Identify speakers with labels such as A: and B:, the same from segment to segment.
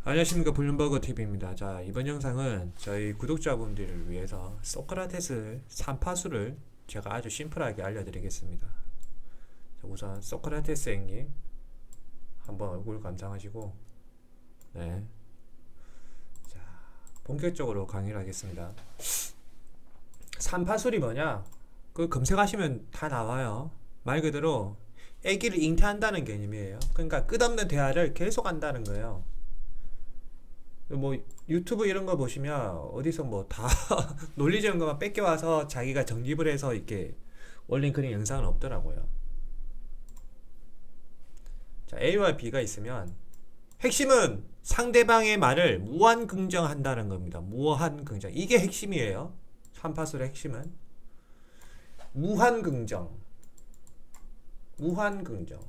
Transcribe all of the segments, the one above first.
A: 안녕하십니까, 블룸버그 TV입니다. 자, 이번 영상은 저희 구독자분들을 위해서 소크라테스 3파수를 제가 아주 심플하게 알려드리겠습니다. 자, 우선 소크라테스 형님 한번 얼굴 감상하시고, 네, 자, 본격적으로 강의를 하겠습니다. 3파술이 뭐냐? 그 검색하시면 다 나와요. 말 그대로 애기를 잉태한다는 개념이에요. 그러니까 끝없는 대화를 계속 한다는 거예요. 뭐 유튜브 이런 거 보시면 어디서 뭐 다 논리적인 것만 뺏겨와서 자기가 정립을 해서 이렇게 올린 그런 영상은 없더라고요. 자, A와 B가 있으면 핵심은 상대방의 말을 무한 긍정한다는 겁니다. 무한 긍정. 이게 핵심이에요. 삼파술의 핵심은 무한 긍정. 무한 긍정.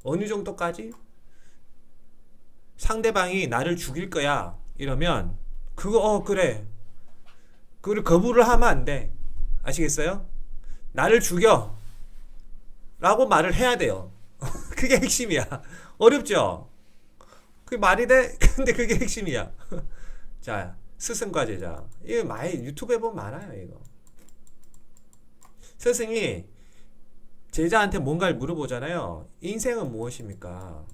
A: 어느 정도까지? 상대방이 나를 죽일 거야 이러면 그거 그래, 그걸 거부를 하면 안 돼. 아시겠어요? 나를 죽여 라고 말을 해야 돼요. 그게 핵심이야. 어렵죠? 그게 말이 돼? 근데 그게 핵심이야. 자, 스승과 제자, 이거 많이 유튜브에 보면 많아요. 이거 스승이 제자한테 뭔가를 물어보잖아요. 인생은 무엇입니까?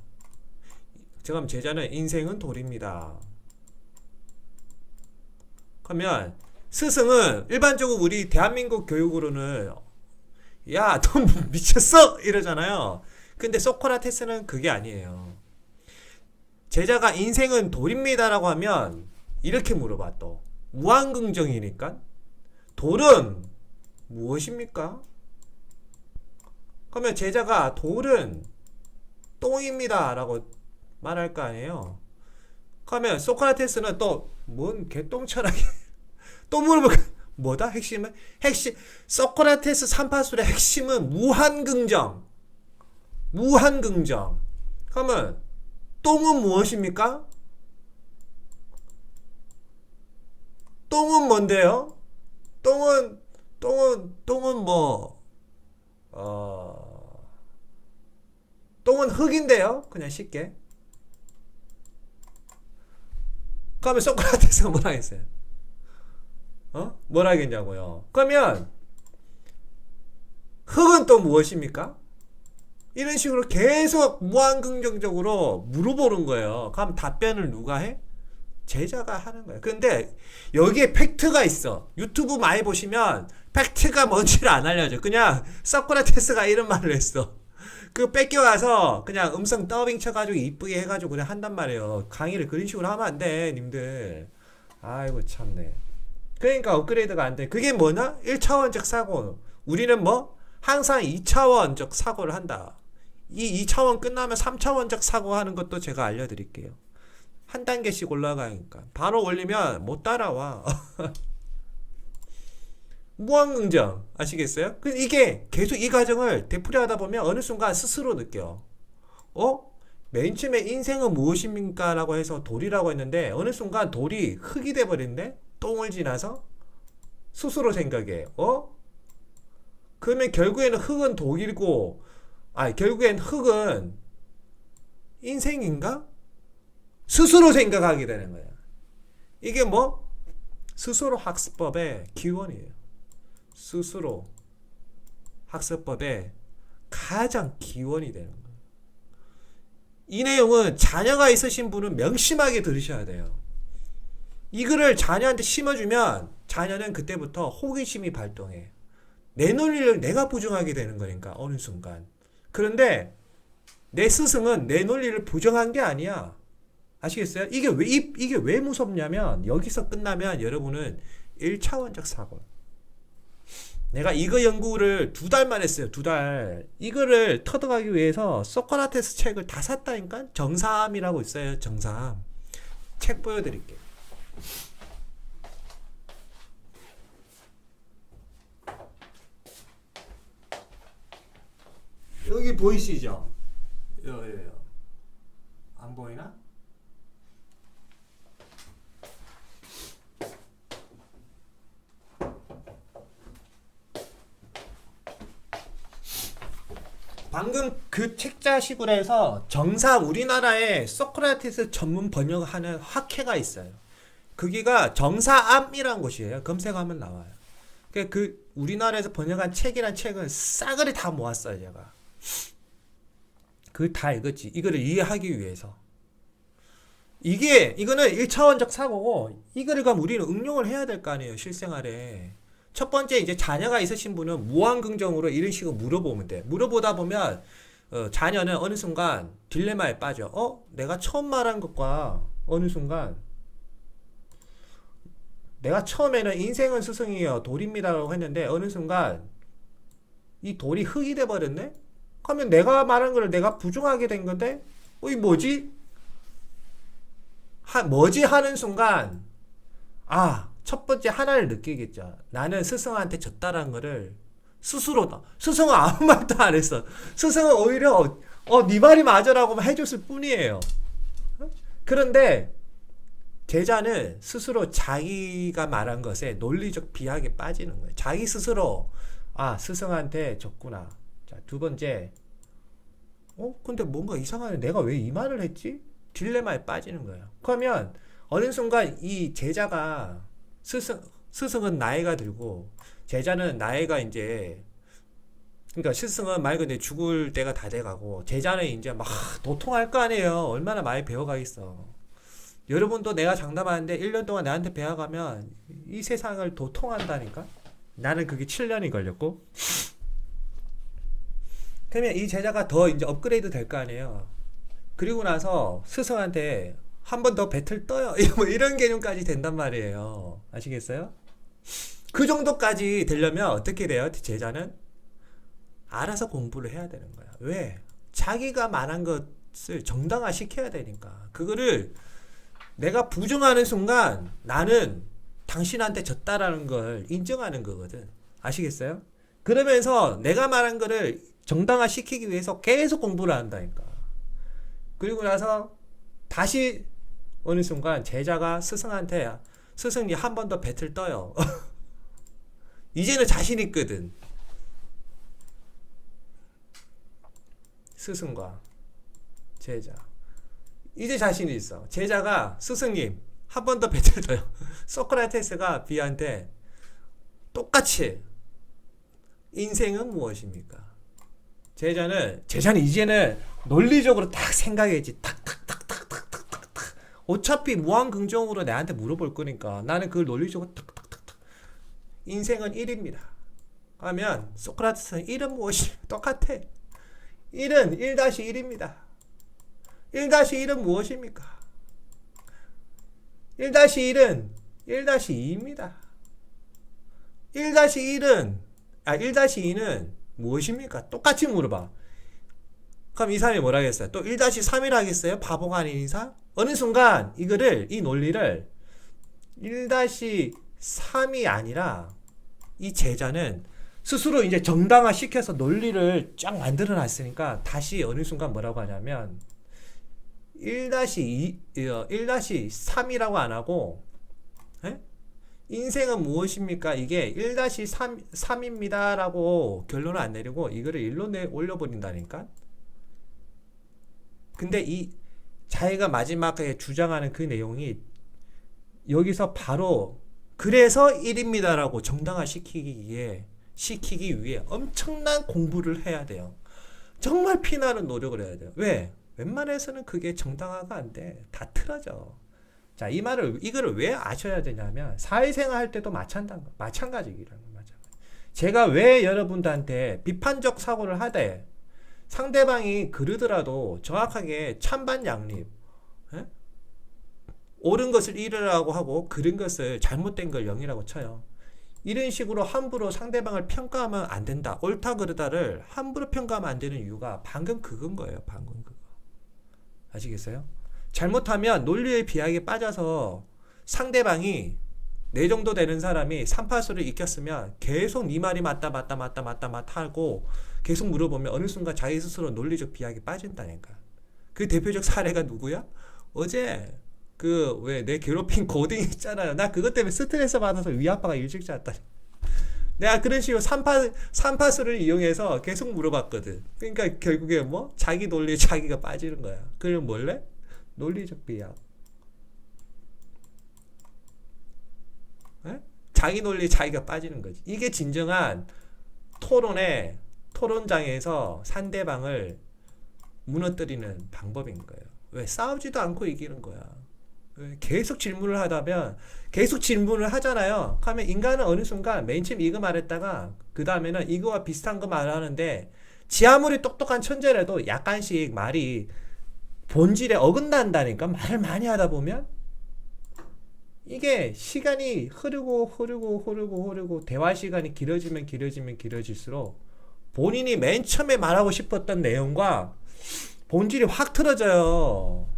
A: 지금 제자는 인생은 돌입니다. 그러면 스승은 일반적으로 우리 대한민국 교육으로는 야, 너 미쳤어? 이러잖아요. 근데 소크라테스는 그게 아니에요. 제자가 인생은 돌입니다라고 하면 이렇게 물어봐. 또 무한긍정이니까 돌은 무엇입니까? 그러면 제자가 돌은 똥입니다 라고 말할 거 아니에요. 그러면 소크라테스는 또 뭔 개똥철학이 또 물어보면 뭐다? 핵심 소크라테스 삼파술의 핵심은 무한긍정. 무한긍정. 그러면 똥은 무엇입니까? 똥은 뭔데요? 똥은 뭐 똥은 흙인데요. 그냥 쉽게. 그러면 소크라테스가 뭐라 했어요? 뭐라 하겠냐고요. 그러면 흙은 또 무엇입니까? 이런 식으로 계속 무한긍정적으로 물어보는 거예요. 그럼 답변을 누가 해? 제자가 하는 거예요. 근데 여기에 팩트가 있어. 유튜브 많이 보시면 팩트가 뭔지를 안 알려줘. 그냥 소크라테스가 이런 말을 했어. 그 뺏겨와서 그냥 음성 더빙 쳐가지고 이쁘게 해가지고 그냥 한단 말이에요. 강의를 그런 식으로 하면 안 돼, 님들. 아이고 참네. 그러니까 업그레이드가 안 돼. 그게 뭐냐? 1차원적 사고. 우리는 뭐? 항상 2차원적 사고를 한다. 이 2차원 끝나면 3차원적 사고 하는 것도 제가 알려드릴게요. 한 단계씩 올라가니까. 바로 올리면 못 따라와. 무한긍정. 아시겠어요? 이게 계속 이 과정을 되풀이하다 보면 어느 순간 스스로 느껴. 맨 처음에 인생은 무엇입니까? 라고 해서 돌이라고 했는데 어느 순간 돌이 흙이 돼버린대? 똥을 지나서? 스스로 생각해. 그러면 결국에는 흙은 독이고, 결국엔 흙은 인생인가? 스스로 생각하게 되는 거야. 이게 뭐? 스스로 학습법의 기원이에요. 스스로 학습법의 가장 기원이 되는 거예요. 이 내용은 자녀가 있으신 분은 명심하게 들으셔야 돼요. 이거를 자녀한테 심어주면 자녀는 그때부터 호기심이 발동해. 내 논리를 내가 부정하게 되는 거니까 어느 순간. 그런데 내 스승은 내 논리를 부정한 게 아니야. 아시겠어요? 이게 왜 무섭냐면 여기서 끝나면 여러분은 1차원적 사고. 내가 이거 연구를 2달만 했어요. 2달. 이거를 터득하기 위해서 소크라테스 책을 다 샀다니까? 정삼이라고 있어요. 정삼. 책 보여드릴게요. 여기 보이시죠? 요. 안 보이나? 방금 그 책자식으로 해서 정사 우리나라에 소크라테스 전문 번역하는 학회가 있어요. 거기가 정사암이라는 곳이에요. 검색하면 나와요. 그 우리나라에서 번역한 책이란 책은 싸그리 다 모았어요, 제가. 그걸 다 읽었지. 이거를 이해하기 위해서. 이거는 1차원적 사고고, 이거를 그럼 우리는 응용을 해야 될 거 아니에요, 실생활에. 첫 번째, 이제 자녀가 있으신 분은 무한긍정으로 이런 식으로 물어보면 돼. 물어보다 보면, 자녀는 어느 순간 딜레마에 빠져. 내가 처음 말한 것과 어느 순간, 내가 처음에는 인생은 스승이요, 돌입니다라고 했는데, 어느 순간, 이 돌이 흙이 돼버렸네? 그러면 내가 말한 걸 내가 부정하게 된 건데, 이 뭐지? 뭐지 하는 순간, 첫 번째 하나를 느끼겠죠. 나는 스승한테 졌다라는 거를 스스로다. 스승은 아무 말도 안 했어. 스승은 오히려 네 말이 맞아라고 해줬을 뿐이에요. 그런데 제자는 스스로 자기가 말한 것에 논리적 비약에 빠지는 거예요. 자기 스스로 스승한테 졌구나. 자, 두 번째, 근데 뭔가 이상하네. 내가 왜 이 말을 했지? 딜레마에 빠지는 거예요. 그러면 어느 순간 이 제자가 스승은 나이가 들고 제자는 나이가 이제, 그러니까 스승은 말 그대로 죽을 때가 다 돼가고 제자는 이제 막 도통할 거 아니에요. 얼마나 많이 배워가겠어. 여러분도 내가 장담하는데 1년 동안 나한테 배워가면 이 세상을 도통한다니까. 나는 그게 7년이 걸렸고. 그러면 이 제자가 더 이제 업그레이드 될 거 아니에요. 그리고 나서 스승한테 한 번 더 배틀 떠요. 뭐 이런 개념까지 된단 말이에요. 아시겠어요? 그 정도까지 되려면 어떻게 돼요? 제자는 알아서 공부를 해야 되는 거야. 왜? 자기가 말한 것을 정당화 시켜야 되니까. 그거를 내가 부정하는 순간 나는 당신한테 졌다라는 걸 인정하는 거거든. 아시겠어요? 그러면서 내가 말한 거를 정당화 시키기 위해서 계속 공부를 한다니까. 그리고 나서 다시 어느 순간 제자가 스승한테 스승님 한 번 더 배틀 떠요. 이제는 자신 있거든. 스승과 제자. 이제 자신이 있어. 제자가 스승님 한 번 더 배틀 떠요. 소크라테스가 비한테 똑같이 인생은 무엇입니까? 제자는 이제는 논리적으로 딱 생각했지. 탁탁탁탁탁탁탁탁. 어차피 무한긍정으로 나한테 물어볼 거니까 나는 그걸 논리적으로 탁탁탁탁. 인생은 1입니다. 하면 소크라테스는 1은 무엇이 똑같아. 1은 1-1입니다. 1-1은 무엇입니까? 1-1은 1-2입니다. 1-2는 무엇입니까? 똑같이 물어봐. 그럼 이 사람이 뭐라 하겠어요? 또 1-3이라 하겠어요? 바보가 아닌 이상? 어느 순간 이 논리를 1-3이 아니라 이 제자는 스스로 이제 정당화 시켜서 논리를 쫙 만들어 놨으니까 다시 어느 순간 뭐라고 하냐면 1-3이라고 안 하고, 인생은 무엇입니까? 이게 1-3입니다 라고 결론을 안 내리고 이거를 일로 올려버린다니까. 근데 이 자기가 마지막에 주장하는 그 내용이 여기서 바로 그래서 1입니다 라고 정당화 시키기 위해 엄청난 공부를 해야 돼요. 정말 피나는 노력을 해야 돼요. 왜? 웬만해서는 그게 정당화가 안 돼. 다 틀어져. 자, 이거를 왜 아셔야 되냐면, 사회생활 할 때도 마찬가지라는 거죠. 제가 왜 여러분들한테 비판적 사고를 하되, 상대방이 그러더라도 정확하게 찬반양립, 옳은 것을 이르라고 하고, 그른 것을 잘못된 걸 영이라고 쳐요. 이런 식으로 함부로 상대방을 평가하면 안 된다. 옳다 그르다를 함부로 평가하면 안 되는 이유가 방금 그건 거예요. 방금 그거. 아시겠어요? 잘못하면 논리의 비약에 빠져서 상대방이 내 정도 되는 사람이 삼파수를 익혔으면 계속 네 말이 맞다 하고 계속 물어보면 어느 순간 자기 스스로 논리적 비약에 빠진다니까. 그 대표적 사례가 누구야? 어제 왜 내 괴롭힌 고딩 있잖아요. 나 그것 때문에 스트레스 받아서 위아빠가 일찍 잤다. 내가 그런 식으로 삼파수를 이용해서 계속 물어봤거든. 그러니까 결국에 뭐 자기 논리에 자기가 빠지는 거야. 그럼 뭘래? 논리적 비약. 에? 자기 논리에 자기가 빠지는 거지. 이게 진정한 토론장에서 상대방을 무너뜨리는 방법인 거예요. 왜? 싸우지도 않고 이기는 거야. 왜? 계속 질문을 하다면 계속 질문을 하잖아요. 그러면 인간은 어느 순간 맨 처음 이거 말했다가 그 다음에는 이거와 비슷한 거 말하는데 지 아무리 똑똑한 천재라도 약간씩 말이 본질에 어긋난다니까. 말을 많이 하다 보면 이게 시간이 흐르고 대화 시간이 길어질수록 본인이 맨 처음에 말하고 싶었던 내용과 본질이 확 틀어져요.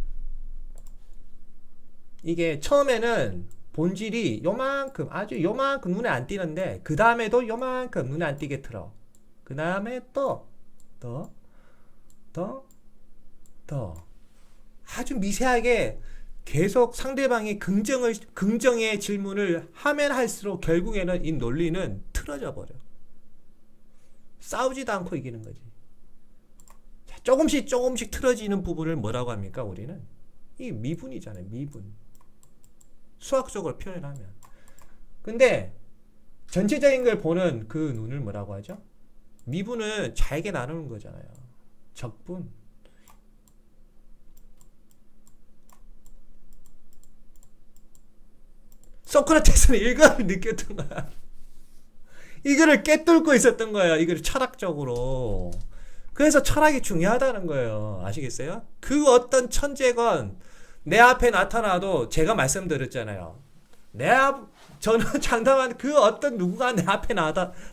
A: 이게 처음에는 본질이 요만큼 아주 요만큼 눈에 안 띄는데 그 다음에도 요만큼 눈에 안 띄게 틀어. 그 다음에 더 아주 미세하게 계속 상대방이 긍정의 질문을 하면 할수록 결국에는 이 논리는 틀어져 버려. 싸우지도 않고 이기는 거지. 자, 조금씩 틀어지는 부분을 뭐라고 합니까? 우리는 이 미분이잖아요. 미분. 수학적으로 표현하면. 근데 전체적인 걸 보는 그 눈을 뭐라고 하죠? 미분은 잘게 나누는 거잖아요. 적분. 소크라테스는 이걸 느꼈던 거야. 이거를 꿰뚫고 있었던 거예요. 이거를 철학적으로. 그래서 철학이 중요하다는 거예요. 아시겠어요? 그 어떤 천재건 내 앞에 나타나도 제가 말씀드렸잖아요. 저는 장담한 그 어떤 누구가 내 앞에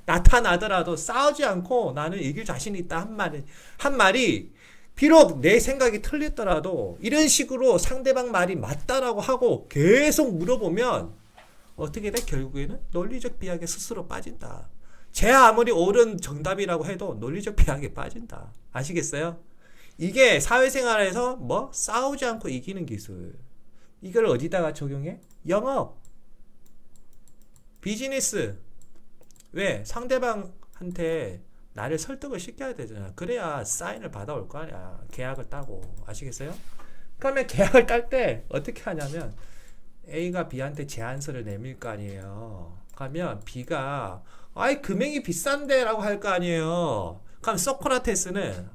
A: 나타나더라도 싸우지 않고 나는 이길 자신이 있다 한 말이 비록 내 생각이 틀렸더라도 이런 식으로 상대방 말이 맞다라고 하고 계속 물어보면 어떻게 돼? 결국에는 논리적 비약에 스스로 빠진다. 제 아무리 옳은 정답이라고 해도 논리적 비약에 빠진다. 아시겠어요? 이게 사회생활에서 뭐 싸우지 않고 이기는 기술. 이걸 어디다가 적용해? 영업, 비즈니스. 왜? 상대방한테 나를 설득을 시켜야 되잖아. 그래야 사인을 받아올 거 아니야. 계약을 따고. 아시겠어요? 그러면 계약을 딸 때 어떻게 하냐면 A가 B한테 제안서를 내밀 거 아니에요. 그러면 B가 아이 금액이 비싼데 라고 할 거 아니에요. 그럼 소크라테스는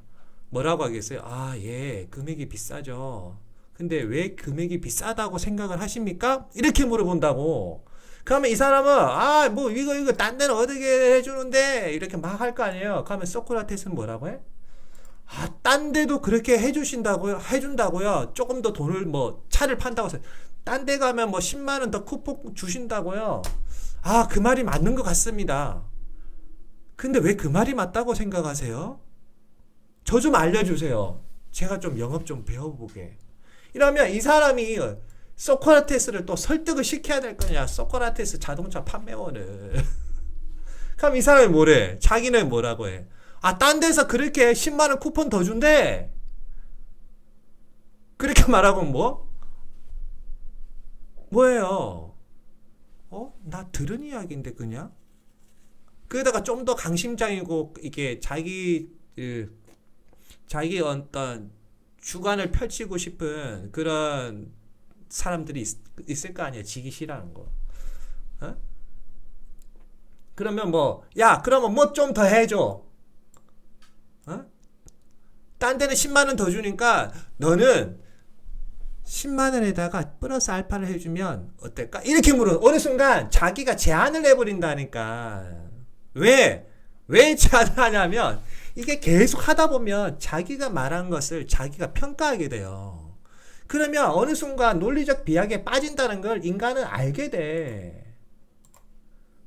A: 뭐라고 하겠어요? 아, 예, 금액이 비싸죠. 근데 왜 금액이 비싸다고 생각을 하십니까? 이렇게 물어본다고. 그러면 이 사람은 아, 뭐 이거 딴 데는 어떻게 해주는데 이렇게 막 할 거 아니에요. 그러면 소크라테스는 뭐라고 해? 아, 딴 데도 그렇게 해준다고요. 조금 더 돈을 뭐 차를 판다고 해서 딴 데 가면 뭐 10만 원 더 쿠폰 주신다고요. 아, 그 말이 맞는 것 같습니다. 근데 왜 그 말이 맞다고 생각하세요? 저 좀 알려주세요. 제가 좀 영업 좀 배워보게. 이러면 이 사람이 소크라테스를 또 설득을 시켜야 될 거냐. 소크라테스 자동차 판매원을. 그럼 이 사람이 뭐래? 자기는 뭐라고 해? 아, 딴 데서 그렇게 10만 원 쿠폰 더 준대. 그렇게 말하고 뭐예요? 나 들은 이야기인데 그냥. 그러다가 좀 더 강심장이고 이게 자기 어떤 주관을 펼치고 싶은 그런 사람들이 있을 거 아니에요. 지기 싫어하는 거. 어? 그러면 야, 그러면 뭐 좀 더 해줘. 어? 딴 데는 10만 원 더 주니까 너는 10만 원에다가 플러스 알파를 해주면 어떨까? 이렇게 물어. 어느 순간 자기가 제안을 해버린다니까. 왜 제안을 하냐면 이게 계속 하다 보면 자기가 말한 것을 자기가 평가하게 돼요. 그러면 어느 순간 논리적 비약에 빠진다는 걸 인간은 알게 돼.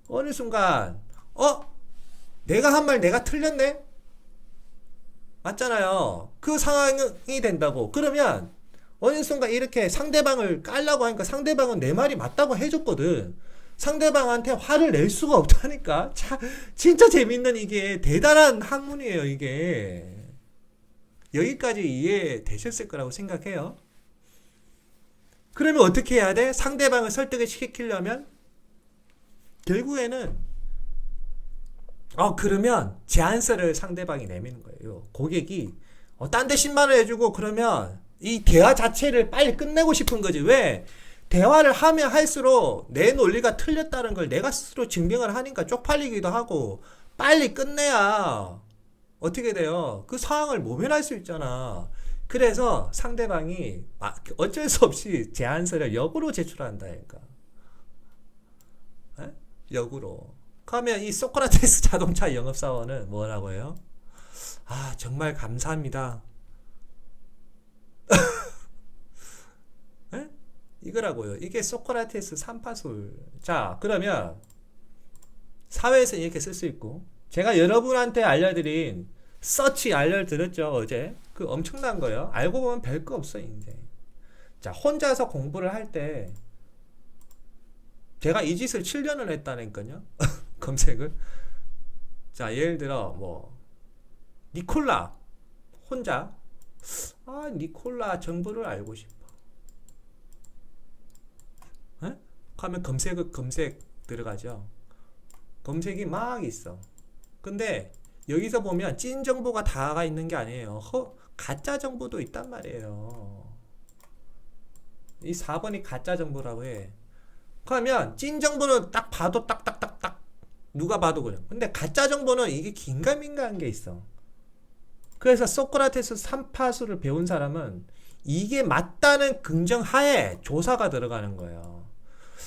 A: 어느 순간 내가 한 말 내가 틀렸네? 맞잖아요. 그 상황이 된다고. 그러면 어느 순간 이렇게 상대방을 깔라고 하니까 상대방은 내 말이 맞다고 해줬거든. 상대방한테 화를 낼 수가 없다니까. 진짜 재밌는 이게 대단한 학문이에요. 이게 여기까지 이해되셨을 거라고 생각해요. 그러면 어떻게 해야 돼? 상대방을 설득을 시키려면 결국에는 그러면 제안서를 상대방이 내미는 거예요. 고객이 딴 데 10만 원 해주고 그러면 이 대화 자체를 빨리 끝내고 싶은 거지. 왜? 대화를 하면 할수록 내 논리가 틀렸다는 걸 내가 스스로 증명을 하니까 쪽팔리기도 하고 빨리 끝내야 어떻게 돼요? 그 상황을 모면할 수 있잖아. 그래서 상대방이 어쩔 수 없이 제안서를 역으로 제출한다니까. 에? 역으로. 그러면 이 소크라테스 자동차 영업사원은 뭐라고 해요? 정말 감사합니다. 에? 이거라고요. 이게 소크라테스 삼파술. 자, 그러면 사회에서 이렇게 쓸 수 있고, 제가 여러분한테 알려드린 서치 알려드렸죠, 어제. 그 엄청난 거예요. 알고 보면 별거 없어, 이제. 자, 혼자서 공부를 할 때, 제가 이 짓을 7년을 했다니까요. 검색을. 자, 예를 들어, 니콜라. 혼자. 니콜라 정보를 알고 싶어. 에? 하면 검색 들어가죠. 검색이 막 있어. 근데 여기서 보면 찐 정보가 다가 있는 게 아니에요. 가짜 정보도 있단 말이에요. 이 4번이 가짜 정보라고 해. 그러면 찐 정보는 딱 봐도 딱딱딱딱 누가 봐도 그래. 근데 가짜 정보는 이게 긴가민가한 게 있어. 그래서 소크라테스 삼파수를 배운 사람은 이게 맞다는 긍정하에 조사가 들어가는 거예요.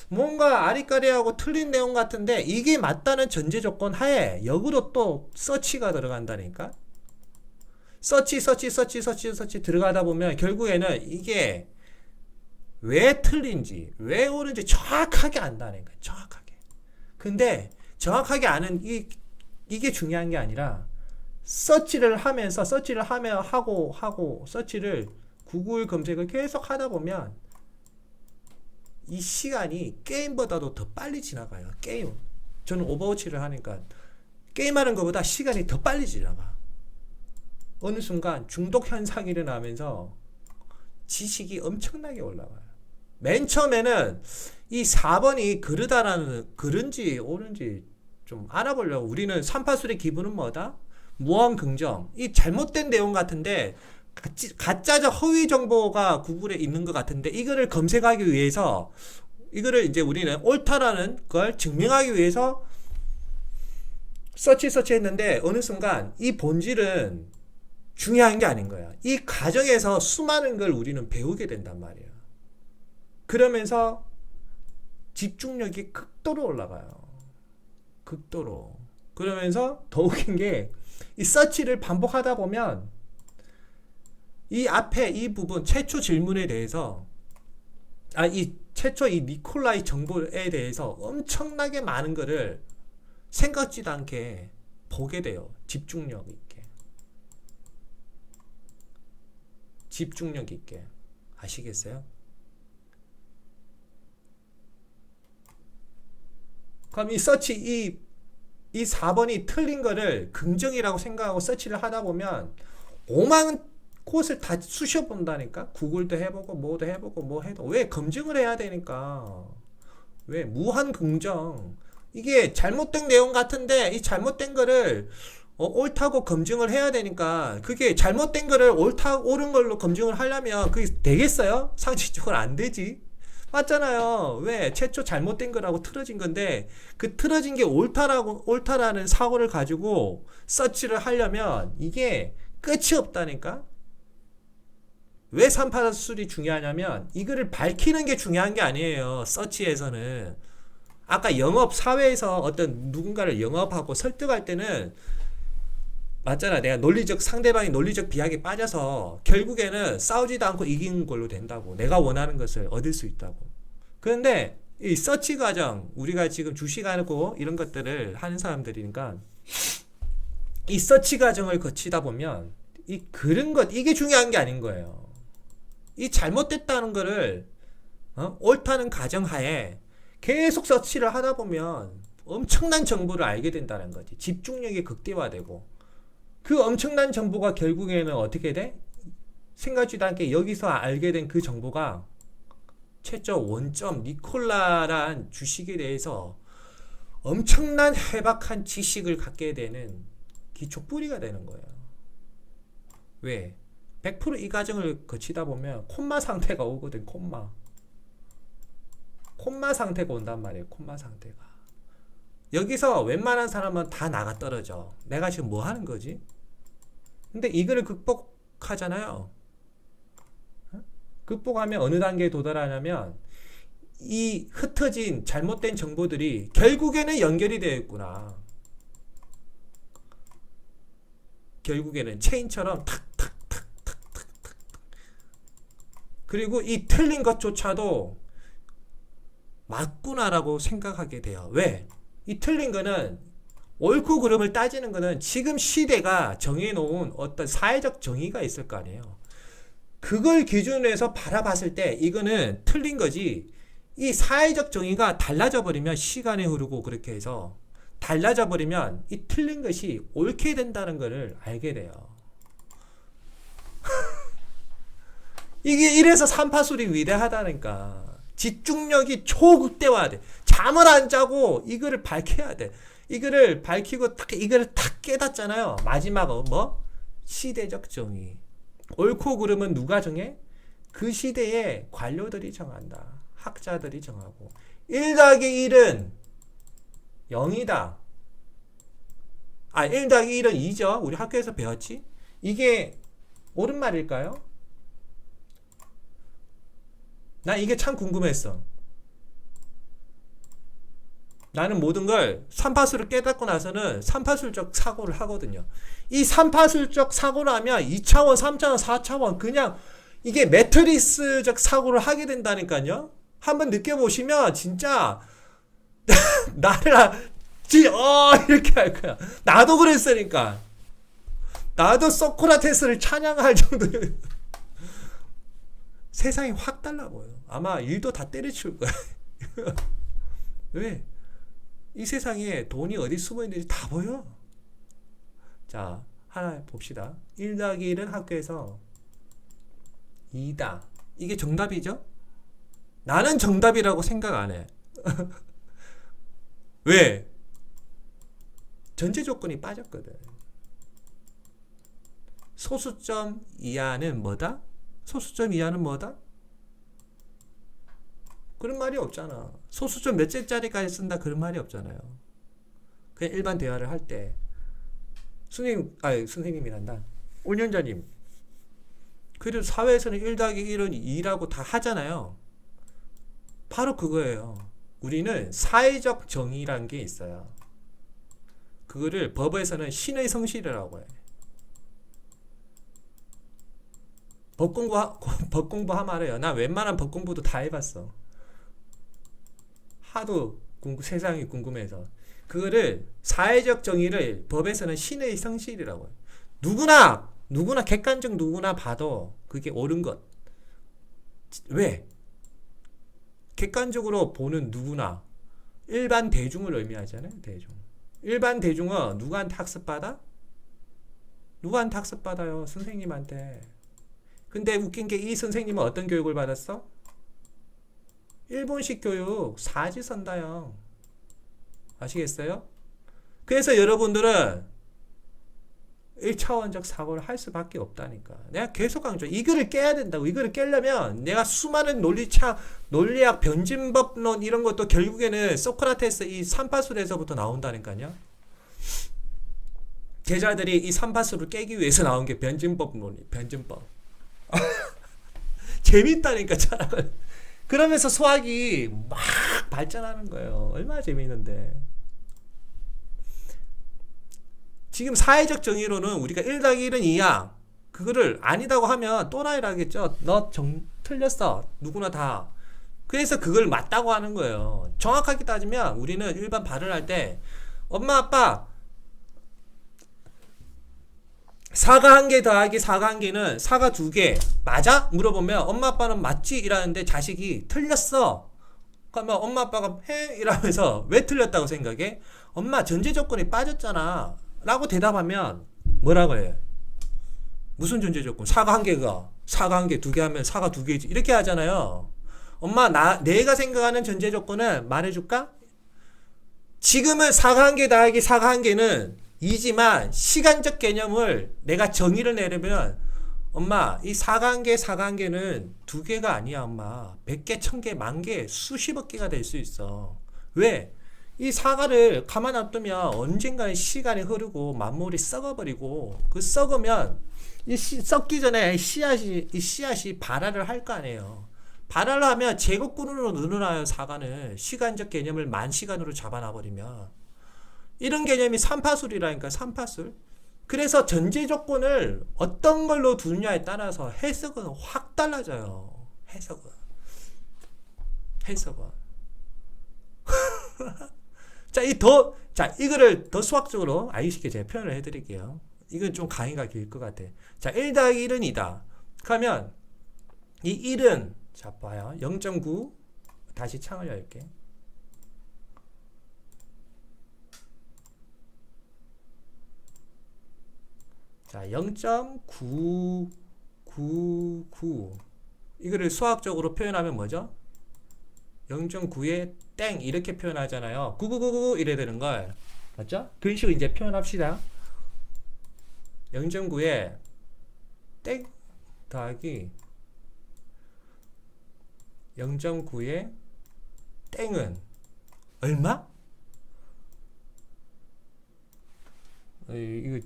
A: 뭔가 아리까리하고 틀린 내용 같은데 이게 맞다는 전제 조건 하에 역으로 또 서치가 들어간다니까. 서치 들어가다 보면 결국에는 이게 왜 틀린지 왜 옳은지 정확하게 안다니까. 정확하게. 근데 정확하게 아는 이게 중요한 게 아니라 서치를 하고 서치를 구글 검색을 계속 하다 보면 이 시간이 게임보다도 더 빨리 지나가요. 게임. 저는 오버워치를 하니까 게임하는 것보다 시간이 더 빨리 지나가. 어느 순간 중독 현상이 일어나면서 지식이 엄청나게 올라가요. 맨 처음에는 이 4번이 그른지 옳은지 좀 알아보려고 우리는 삼파술의 기본은 뭐다? 무한 긍정. 이 잘못된 내용 같은데 가짜적 허위 정보가 구글에 있는 것 같은데 이거를 검색하기 위해서 이거를 이제 우리는 옳다라는 걸 증명하기 위해서 서치했는데 어느 순간 이 본질은 중요한 게 아닌 거야. 이 과정에서 수많은 걸 우리는 배우게 된단 말이야. 그러면서 집중력이 극도로 올라가요. 극도로. 그러면서 더 웃긴 게 이 서치를 반복하다 보면 이 앞에 이 부분 최초 질문에 대해서 이 최초 이 니콜라이 정보에 대해서 엄청나게 많은 거를 생각지도 않게 보게 돼요. 집중력 있게. 집중력 있게. 아시겠어요? 그럼 이 서치 이 4번이 틀린 거를 긍정이라고 생각하고 서치를 하다 보면 오만 곳을 다 쑤셔본다니까. 구글도 해보고 뭐도 해보고 뭐 해도 왜 검증을 해야 되니까. 왜 무한 긍정. 이게 잘못된 내용 같은데 이 잘못된 거를 옳다고 검증을 해야 되니까 그게 잘못된 거를 옳은 걸로 검증을 하려면 그게 되겠어요? 상식적으로 안 되지. 맞잖아요. 왜? 최초 잘못된 거라고 틀어진 건데 그 틀어진 게 옳다라는 사고를 가지고 서치를 하려면 이게 끝이 없다니까. 왜 삼파술이 중요하냐면 이거를 밝히는 게 중요한 게 아니에요. 서치에서는. 아까 사회에서 어떤 누군가를 영업하고 설득할 때는 맞잖아. 내가 상대방이 논리적 비약에 빠져서 결국에는 싸우지도 않고 이기는 걸로 된다고. 내가 원하는 것을 얻을 수 있다고. 그런데 이 서치 과정, 우리가 지금 주식하고 이런 것들을 하는 사람들이니까 이 서치 과정을 거치다 보면 이게 중요한 게 아닌 거예요. 이 잘못됐다는 거를 옳다는 가정하에 계속 서치를 하다 보면 엄청난 정보를 알게 된다는 거지. 집중력이 극대화되고 그 엄청난 정보가 결국에는 어떻게 돼? 생각지도 않게 여기서 알게 된 그 정보가 최초 원점 니콜라란 주식에 대해서 엄청난 해박한 지식을 갖게 되는 기초 뿌리가 되는 거예요. 왜? 100% 이 과정을 거치다 보면 콤마 상태가 오거든. 콤마 상태가 온단 말이에요. 콤마 상태가. 여기서 웬만한 사람은 다 나가 떨어져. 내가 지금 뭐 하는 거지? 근데 이거를 극복하잖아요. 극복하면 어느 단계에 도달하냐면 이 흩어진 잘못된 정보들이 결국에는 연결이 되어 있구나. 결국에는 체인처럼 탁탁탁탁탁탁. 그리고 이 틀린 것조차도 맞구나라고 생각하게 돼요. 왜? 이 틀린 거는 옳고 그름을 따지는 거는 지금 시대가 정해놓은 어떤 사회적 정의가 있을 거 아니에요. 그걸 기준으로 해서 바라봤을 때 이거는 틀린 거지. 이 사회적 정의가 달라져 버리면 시간이 흐르고 그렇게 해서 달라져 버리면 이 틀린 것이 옳게 된다는 것을 알게 돼요. 이게 이래서 삼파술이 위대하다니까. 집중력이 초극대화돼. 잠을 안 자고 이거를 밝혀야 돼. 이거를 밝히고 이거를 탁 깨닫잖아요. 마지막은 뭐? 시대적 정의. 옳고 그름은 누가 정해? 그 시대의 관료들이 정한다. 학자들이 정하고 1 더하기 1은 0이다. 1 더하기 1은 2죠. 우리 학교에서 배웠지? 이게 옳은 말일까요? 난 이게 참 궁금했어. 나는 모든 걸 삼파술을 깨닫고 나서는 삼파술적 사고를 하거든요. 이 삼파술적 사고를 하면 2차원, 3차원, 4차원 그냥 이게 매트리스적 사고를 하게 된다니까요. 한번 느껴보시면 진짜 나를 이렇게 할 거야. 나도 그랬으니까. 나도 소크라테스를 찬양할 정도로 세상이 확 달라 보여. 아마 일도 다 때려치울 거야. 왜? 이 세상에 돈이 어디 숨어 있는지 다 보여. 자, 하나 봅시다. 1 더하기 1은 학교에서 2다. 이게 정답이죠? 나는 정답이라고 생각 안 해. 왜? 전제 조건이 빠졌거든. 소수점 이하는 뭐다? 소수점 이하는 뭐다? 그런 말이 없잖아. 소수점 몇 째짜리까지 쓴다 그런 말이 없잖아요. 그냥 일반 대화를 할 때 선생님이란다. 운영자님. 그래도 사회에서는 1 더하기 1은 2라고 다 하잖아요. 바로 그거예요. 우리는 사회적 정의란 게 있어요. 그거를 법에서는 신의 성실이라고 해. 법 공부하면 알아요. 나 웬만한 법 공부도 다 해봤어. 하도 세상이 궁금해서. 그거를 사회적 정의를 법에서는 신의 성실이라고 해. 누구나 객관적 누구나 봐도 그게 옳은 것. 왜? 객관적으로 보는 누구나 일반 대중을 의미하잖아요. 대중. 일반 대중은 누구한테 학습받아? 누구한테 학습받아요? 선생님한테. 근데 웃긴 게 이 선생님은 어떤 교육을 받았어? 일본식 교육 사지선다형. 아시겠어요? 그래서 여러분들은 1차원적 사고를 할 수밖에 없다니까. 내가 계속 강조. 이거를 깨야 된다고. 이거를 깨려면 내가 수많은 논리학, 변진법론 이런 것도 결국에는 소크라테스 이 삼파술에서부터 나온다니까요. 제자들이 이 삼파술을 깨기 위해서 나온 게 변진법론이. 변진법. 재밌다니까 철학을. 그러면서 수학이 막 발전하는 거예요. 얼마나 재미있는데. 지금 사회적 정의로는 우리가 1 더하기 1은 2야. 그거를 아니다고 하면 또라이라겠죠. 너 틀렸어. 누구나 다. 그래서 그걸 맞다고 하는 거예요. 정확하게 따지면 우리는 일반 발언할 때 엄마 아빠 사과 1개 더하기 사과 1개는 사과 2개 맞아? 물어보면 엄마 아빠는 맞지? 이라는데 자식이 틀렸어. 그러면 엄마 아빠가 해? 이러면서 왜 틀렸다고 생각해? 엄마 전제 조건이 빠졌잖아 라고 대답하면 뭐라고 해요? 무슨 전제 조건? 사과 1개가 사과 1개 2개 하면 사과 2개지 이렇게 하잖아요. 엄마 내가 생각하는 전제 조건은 말해줄까? 지금은 사각관계 더하기 사각관계는 이지만 시간적 개념을 내가 정의를 내려면 엄마 이 사각관계는 두 개가 아니야 엄마. 100개, 1000개, 만개, 수십억 개가 될 수 있어. 왜? 이 사과를 가만 놔두면 언젠가 시간이 흐르고 만물이 썩어버리고 그 썩으면 썩기 전에 이 씨앗이 발화를 할 거 아니에요. 발화를 하면 제곱근으로 늘어나요. 사과는 시간적 개념을 만시간으로 잡아놔버리면 이런 개념이 삼파술이라니까. 삼파술. 그래서 전제 조건을 어떤 걸로 두느냐에 따라서 해석은 확 달라져요. 해석은 자, 이거를 더 수학적으로 알기 쉽게 제가 표현을 해드릴게요. 이건 좀 강의가 길 것 같아. 자, 1 더하기 1은 2다. 그러면 이 1은 자, 봐요. 0.9 다시 창을 열게. 자, 0.999 이거를 수학적으로 표현하면 뭐죠? 0.9에 땡 이렇게 표현하잖아요. 9999 이래 되는 걸 맞죠? 그런 식으로 이제 표현합시다. 0.9에 땡 더하기 0.9에 땡은 얼마? 이거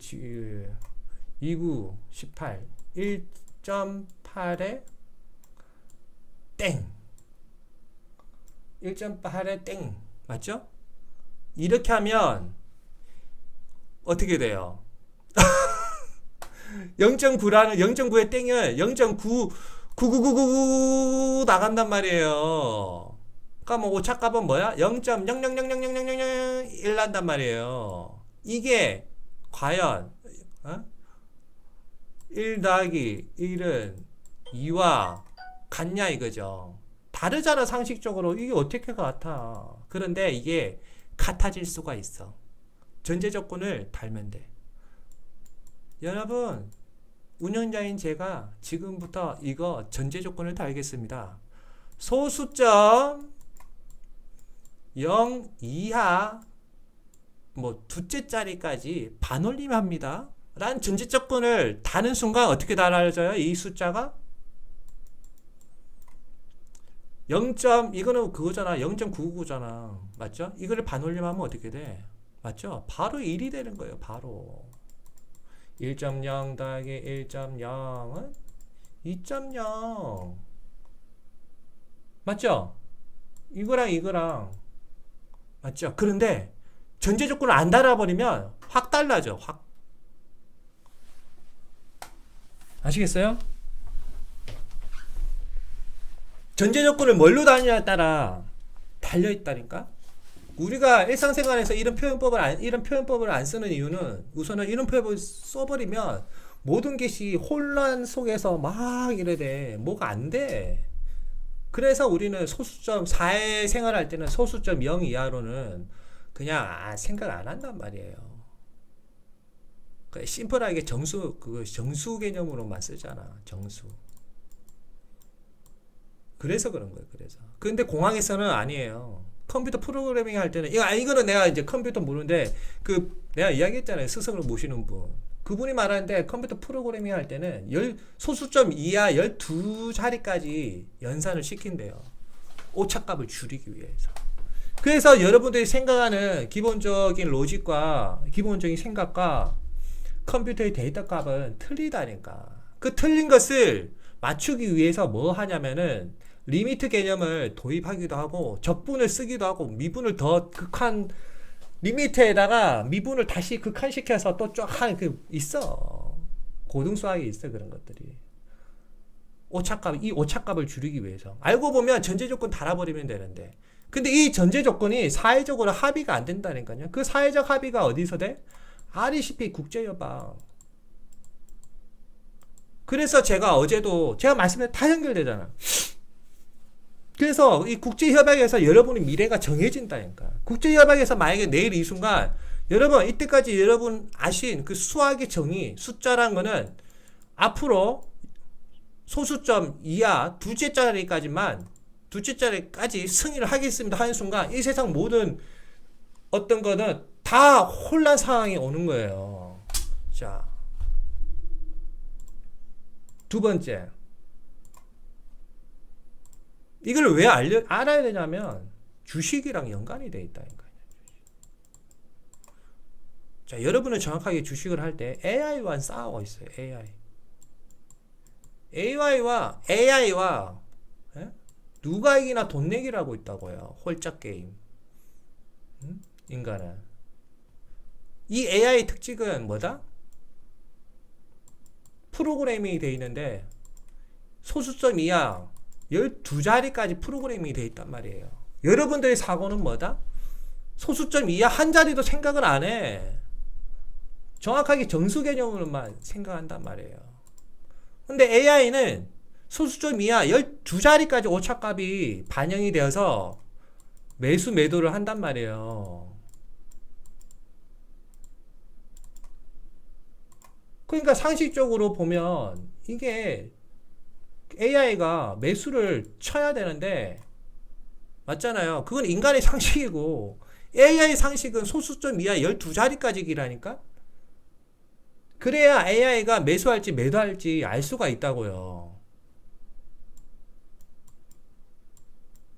A: 29, 18 1.8에 땡 1.8에 땡 맞죠? 이렇게 하면 어떻게 돼요? 0.9라는 0.9의 땡을 0.99999 나간단 말이에요. 그러니까 뭐 오차값은 뭐야? 0.000000001 난단 말이에요. 이게 과연 1 더하기 1은 2와 같냐 이거죠. 다르잖아 상식적으로. 이게 어떻게 같아. 그런데 이게 같아질 수가 있어. 전제 조건을 달면 돼. 여러분 운영자인 제가 지금부터 이거 전제 조건을 달겠습니다. 소수점 0 이하 뭐 두째 자리까지 반올림합니다. 라는 전제 조건을 다는 순간 어떻게 달라져요? 이 숫자가 0. 이거는 그거잖아. 0.999잖아. 맞죠? 이거를 반올림하면 어떻게 돼? 맞죠? 바로 1이 되는 거예요. 바로 1.0 더하기 1.0은 2.0 맞죠? 이거랑 맞죠? 그런데 전제 조건을 안 달아버리면 확 달라져. 확. 아시겠어요? 전제 조건을 뭘로 다느냐에 따라 달려있다니까? 우리가 일상생활에서 이런 표현법을 안 쓰는 이유는 우선은 이런 표현법을 써버리면 모든 것이 혼란 속에서 막 이래 돼. 뭐가 안 돼. 그래서 우리는 소수점, 사회생활 할 때는 소수점 0 이하로는 그냥 생각 안 한단 말이에요. 심플하게 정수 개념으로만 쓰잖아. 정수. 그래서 그런 거예요. 그래서. 근데 공학에서는 아니에요. 컴퓨터 프로그래밍 할 때는 이거는 내가 이제 컴퓨터 모르는데 내가 이야기했잖아요. 스승을 모시는 분. 그분이 말하는데 컴퓨터 프로그래밍 할 때는 소수점 이하 12자리까지 연산을 시킨대요. 오차값을 줄이기 위해서. 그래서 여러분들이 생각하는 기본적인 로직과 기본적인 생각과 컴퓨터의 데이터 값은 틀리다니까. 그 틀린 것을 맞추기 위해서 뭐 하냐면은 리미트 개념을 도입하기도 하고 적분을 쓰기도 하고 미분을 더 극한 리미트에다가 미분을 다시 극한시켜서 또 쫙 있어. 고등수학에 있어. 그런 것들이. 이 오차값을 줄이기 위해서. 알고 보면 전제 조건 달아버리면 되는데 근데 이 전제 조건이 사회적으로 합의가 안 된다니까요. 그 사회적 합의가 어디서 돼? RECP 국제협약. 그래서 제가 어제도 제가 말씀드린 다 연결되잖아. 그래서 이 국제협약에서 여러분의 미래가 정해진다니까. 국제협약에서 만약에 내일 이 순간 여러분 이때까지 여러분 아신 그 수학의 정의 숫자라는 거는 앞으로 소수점 이하 두째 자리까지 승인을 하겠습니다 하는 순간 이 세상 모든 어떤 거는 다 혼란 상황이 오는 거예요. 자, 두 번째. 이걸 왜 알아야 되냐면 주식이랑 연관이 돼 있다니까요. 자, 여러분은 정확하게 주식을 할 때 AI와 싸우고 있어요. AI와 예? 누가 이기나 돈 내기를 하고 있다고요. 홀짝 게임. 인간은. 이 AI 특징은 뭐다? 프로그래밍이 돼 있는데 소수점 이하 12자리까지 프로그래밍이 돼 있단 말이에요. 여러분들의 사고는 뭐다? 소수점 이하 한 자리도 생각을 안 해. 정확하게 정수 개념으로만 생각한단 말이에요. 근데 AI는 소수점 이하 12자리까지 오차값이 반영이 되어서 매수 매도를 한단 말이에요. 그러니까 상식적으로 보면 이게 AI가 매수를 쳐야 되는데 맞잖아요. 그건 인간의 상식이고 AI 상식은 소수점 이하 12자리까지 기라니까. 그래야 AI가 매수할지 매도할지 알 수가 있다고요.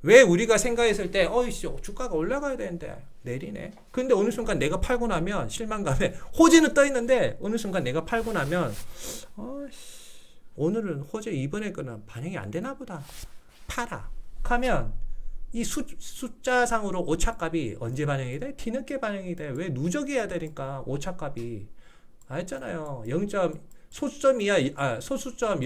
A: 왜 우리가 생각했을 때 어이씨 주가가 올라가야 되는데 내리네. 근데 어느 순간 내가 팔고 나면 실망감에 호재는 떠 있는데 어느 순간 내가 팔고 나면 오늘은 호재 이번에 거는 반영이 안 되나 보다. 팔아. 하면 이 숫자상으로 오차값이 언제 반영이 돼? 뒤늦게 반영이 돼. 왜 누적해야 되니까 오차값이. 알잖아요. 0. 소수점 이하 소수점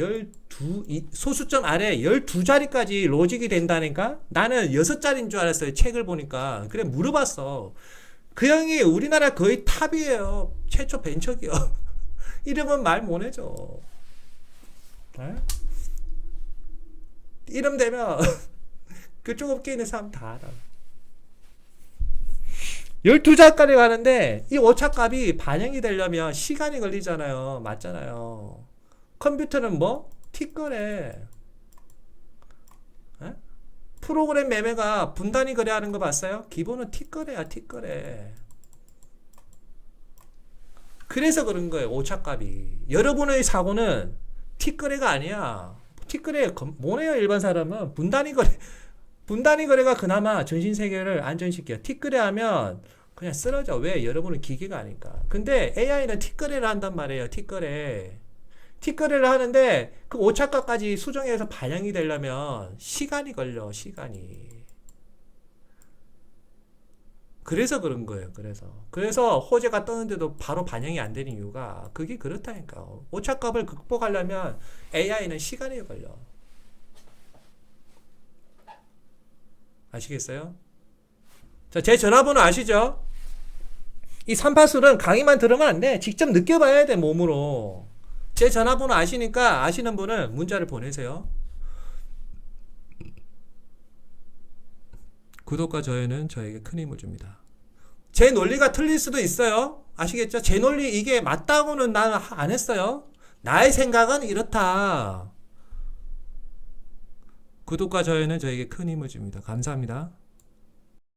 A: 아래 12자리까지 로직이 된다니까. 나는 6자리인 줄 알았어요. 책을 보니까. 그래 물어봤어. 그 형이 우리나라 거의 탑이에요. 최초 벤처기업. 이름은 말 못 해줘. 에? 이름 되면 그쪽 업계에 있는 사람 다 알아. 12자까지 가는데 이 오차값이 반영이 되려면 시간이 걸리잖아요. 맞잖아요. 컴퓨터는 뭐? 티끌에 프로그램 매매가 분단위 거래하는 거 봤어요? 기본은 티끌에야 티끌에. 그래서 그런 거예요. 오차값이. 여러분의 사고는 티끌에가 아니야. 티끌에 뭐네요. 일반 사람은 분단위 거래가 그나마 전신세계를 안전시켜. 티끌에 하면 그냥 쓰러져. 왜? 여러분은 기계가 아니까. 근데 AI는 티끌에를 한단 말이에요. 티끌에를 하는데 그 오차값까지 수정해서 반영이 되려면 시간이 걸려. 시간이. 그래서 그런 거예요. 그래서 호재가 뜨는데도 바로 반영이 안 되는 이유가 그게 그렇다니까. 오차값을 극복하려면 AI는 시간이 걸려. 아시겠어요? 자, 제 전화번호 아시죠? 이 삼파술은 강의만 들으면 안 돼. 직접 느껴봐야 돼, 몸으로. 제 전화번호 아시니까 아시는 분은 문자를 보내세요. 구독과 좋아요는 저에게 큰 힘을 줍니다. 제 논리가 틀릴 수도 있어요. 아시겠죠? 제 논리 이게 맞다고는 나는 안 했어요. 나의 생각은 이렇다. 구독과 좋아요는 저에게 큰 힘을 줍니다. 감사합니다.